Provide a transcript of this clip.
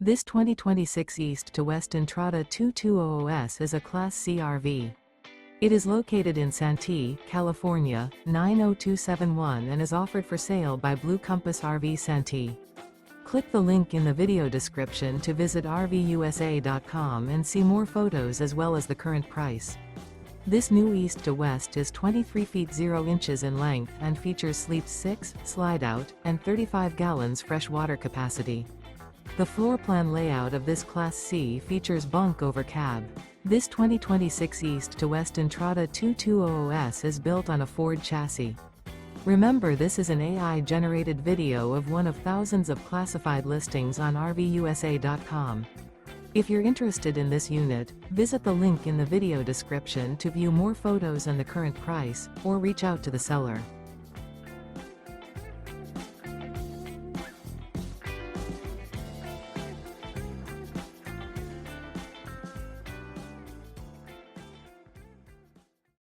This 2026 East to West Entrada 2200S is a Class C RV. It is located in Santee, California, 90271 and is offered for sale by Blue Compass RV Santee. Click the link in the video description to visit RVUSA.com and see more photos as well as the current price. This new East to West is 23 feet 0 inches in length and features Sleep 6, Slideout, and 35 gallons fresh water capacity. The floor plan layout of this Class C features Bunk Over Cab. This 2026 East to West Entrada 2200S is built on a Ford chassis. Remember, this is an AI-generated video of one of thousands of classified listings on RVUSA.com. If you're interested in this unit, visit the link in the video description to view more photos and the current price, or reach out to the seller.